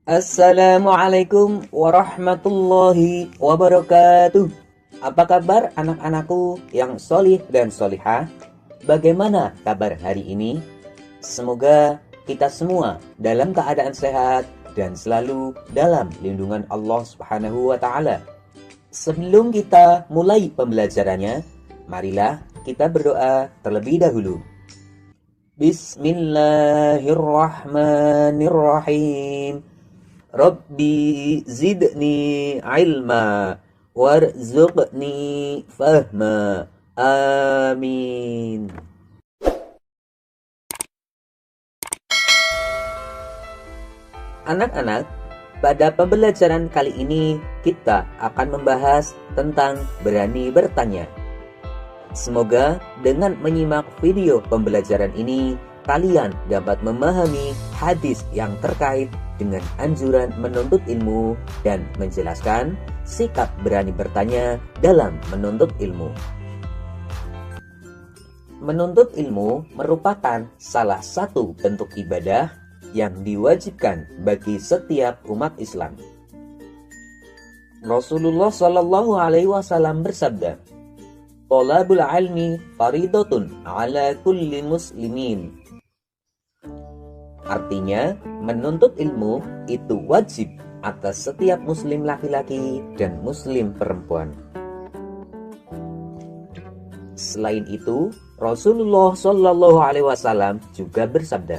Assalamualaikum warahmatullahi wabarakatuh. Apa kabar anak-anakku yang solih dan solihah? Bagaimana kabar hari ini? Semoga kita semua dalam keadaan sehat dan selalu dalam lindungan Allah Subhanahu wa Ta'ala. Sebelum kita mulai pembelajarannya, marilah kita berdoa terlebih dahulu. Bismillahirrahmanirrahim. Rabbi zidni ilma warzuqni fahma. Amin. Anak-anak, pada pembelajaran kali ini kita akan membahas tentang berani bertanya. Semoga dengan menyimak video pembelajaran ini, kalian dapat memahami hadis yang terkait dengan anjuran menuntut ilmu dan menjelaskan sikap berani bertanya dalam menuntut ilmu. Menuntut ilmu merupakan salah satu bentuk ibadah yang diwajibkan bagi setiap umat Islam. Rasulullah Shallallahu Alaihi Wasallam bersabda, "Thalabul ilmi faridatun ala kulli muslimin." Artinya, menuntut ilmu itu wajib atas setiap muslim laki-laki dan muslim perempuan. Selain itu, Rasulullah Shallallahu Alaihi Wasallam juga bersabda,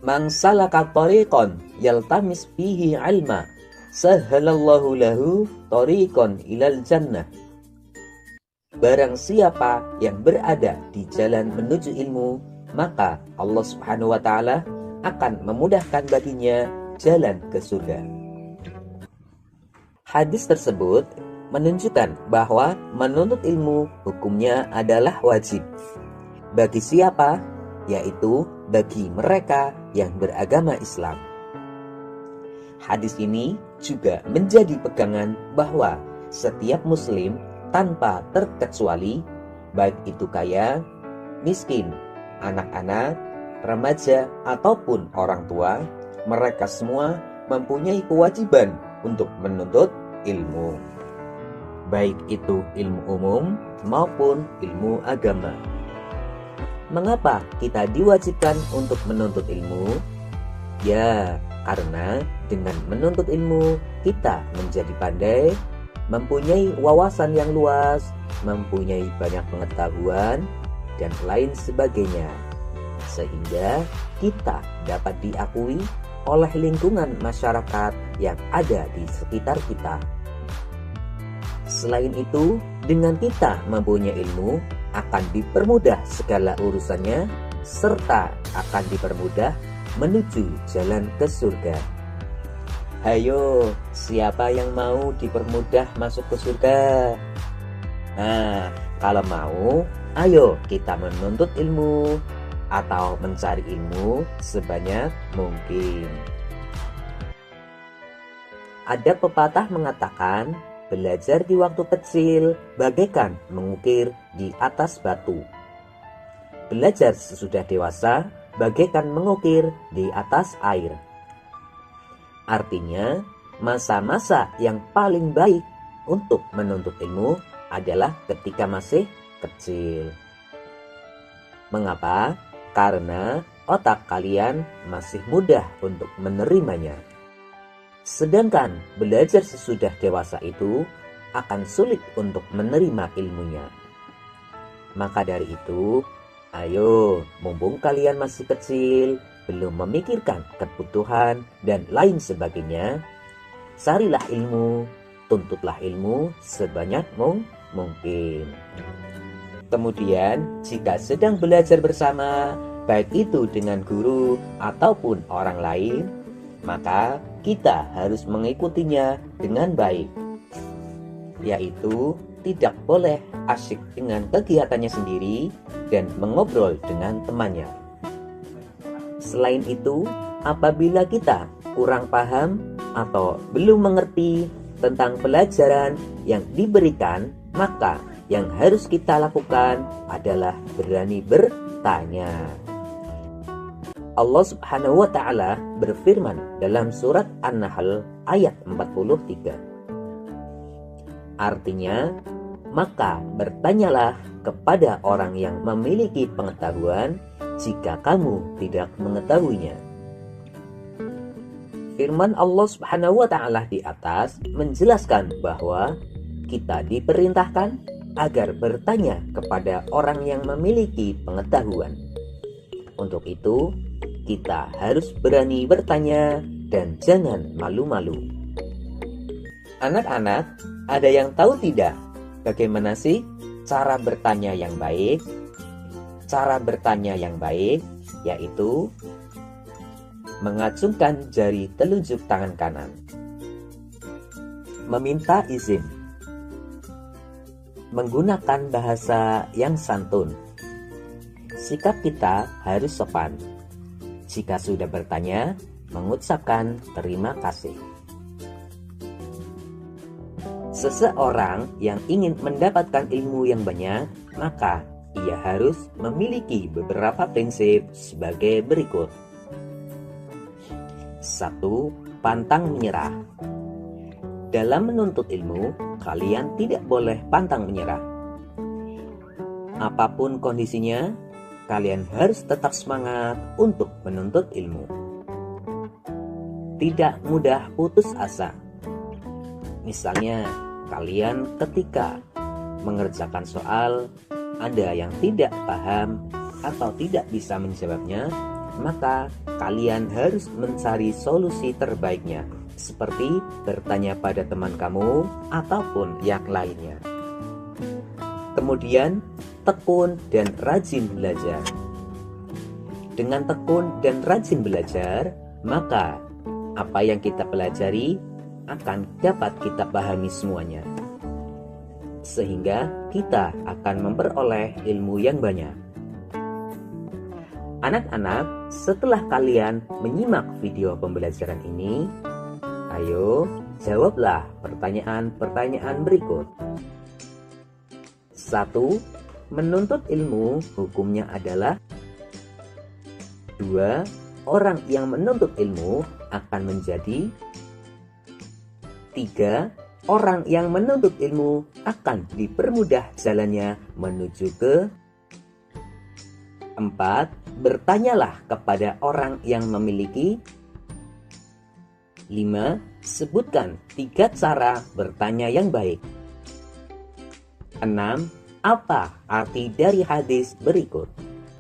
"Man salaka tariqan yaltamis fihi ilma, sahhalallahu lahu tariqan ilal jannah." Barang siapa yang berada di jalan menuju ilmu, maka Allah Subhanahu wa Ta'ala akan memudahkan baginya jalan ke surga. Hadis tersebut menunjukkan bahwa menuntut ilmu hukumnya adalah wajib. Bagi siapa? Yaitu bagi mereka yang beragama Islam. Hadis ini juga menjadi pegangan bahwa setiap muslim tanpa terkecuali, baik itu kaya, miskin, anak-anak, remaja, ataupun orang tua, mereka semua mempunyai kewajiban untuk menuntut ilmu. Baik itu ilmu umum maupun ilmu agama. Mengapa kita diwajibkan untuk menuntut ilmu? Ya, karena dengan menuntut ilmu, kita menjadi pandai, mempunyai wawasan yang luas, mempunyai banyak pengetahuan, dan lain sebagainya, sehingga kita dapat diakui oleh lingkungan masyarakat yang ada di sekitar kita. Selain itu, dengan kita mempunyai ilmu, akan dipermudah segala urusannya, serta akan dipermudah menuju jalan ke surga. Hayo, siapa yang mau dipermudah masuk ke surga? Nah, kalau mau, ayo kita menuntut ilmu atau mencari ilmu sebanyak mungkin. Ada pepatah mengatakan, belajar di waktu kecil bagaikan mengukir di atas batu. Belajar sesudah dewasa bagaikan mengukir di atas air. Artinya, masa-masa yang paling baik untuk menuntut ilmu adalah ketika masih kecil. Mengapa? Karena otak kalian masih mudah untuk menerimanya. Sedangkan belajar sesudah dewasa itu akan sulit untuk menerima ilmunya. Maka dari itu, ayo, mumpung kalian masih kecil, belum memikirkan kebutuhan dan lain sebagainya, carilah ilmu, tuntutlah ilmu sebanyak mungkin. Kemudian, jika sedang belajar bersama, baik itu dengan guru ataupun orang lain, maka kita harus mengikutinya dengan baik. Yaitu, tidak boleh asyik dengan kegiatannya sendiri dan mengobrol dengan temannya. Selain itu, apabila kita kurang paham atau belum mengerti tentang pelajaran yang diberikan, maka yang harus kita lakukan adalah berani bertanya. Allah Subhanahu wa Ta'ala berfirman dalam surat An-Nahl ayat 43. Artinya, maka bertanyalah kepada orang yang memiliki pengetahuan jika kamu tidak mengetahuinya. Firman Allah Subhanahu wa Ta'ala di atas menjelaskan bahwa kita diperintahkan agar bertanya kepada orang yang memiliki pengetahuan. Untuk itu, kita harus berani bertanya dan jangan malu-malu. Anak-anak, ada yang tahu tidak bagaimana sih cara bertanya yang baik? Cara bertanya yang baik yaitu mengacungkan jari telunjuk tangan kanan, meminta izin, menggunakan bahasa yang santun. Sikap kita harus sopan. Jika sudah bertanya, mengucapkan terima kasih. Seseorang yang ingin mendapatkan ilmu yang banyak, maka ia harus memiliki beberapa prinsip sebagai berikut. 1. Pantang menyerah. Dalam menuntut ilmu, kalian tidak boleh pantang menyerah. Apapun kondisinya, kalian harus tetap semangat untuk menuntut ilmu. Tidak mudah putus asa. Misalnya, kalian ketika mengerjakan soal, ada yang tidak paham atau tidak bisa menjawabnya, maka kalian harus mencari solusi terbaiknya, seperti bertanya pada teman kamu ataupun yang lainnya. Kemudian, tekun dan rajin belajar. Dengan tekun dan rajin belajar, maka apa yang kita pelajari akan dapat kita pahami semuanya, sehingga kita akan memperoleh ilmu yang banyak. Anak-anak, setelah kalian menyimak video pembelajaran ini, ayo jawablah pertanyaan-pertanyaan berikut. 1. Menuntut ilmu hukumnya adalah. 2. Orang yang menuntut ilmu akan menjadi. 3. Orang yang menuntut ilmu akan dipermudah jalannya menuju ke. 4. Bertanyalah kepada orang yang memiliki. 5. Sebutkan 3 cara bertanya yang baik. 6. Apa arti dari hadis berikut?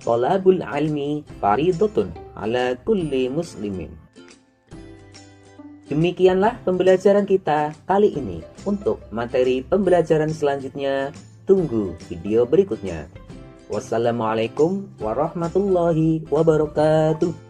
Thalabul ilmi faridatun ala kulli muslimin. Demikianlah pembelajaran kita kali ini. Untuk materi pembelajaran selanjutnya, tunggu video berikutnya. Wassalamualaikum warahmatullahi wabarakatuh.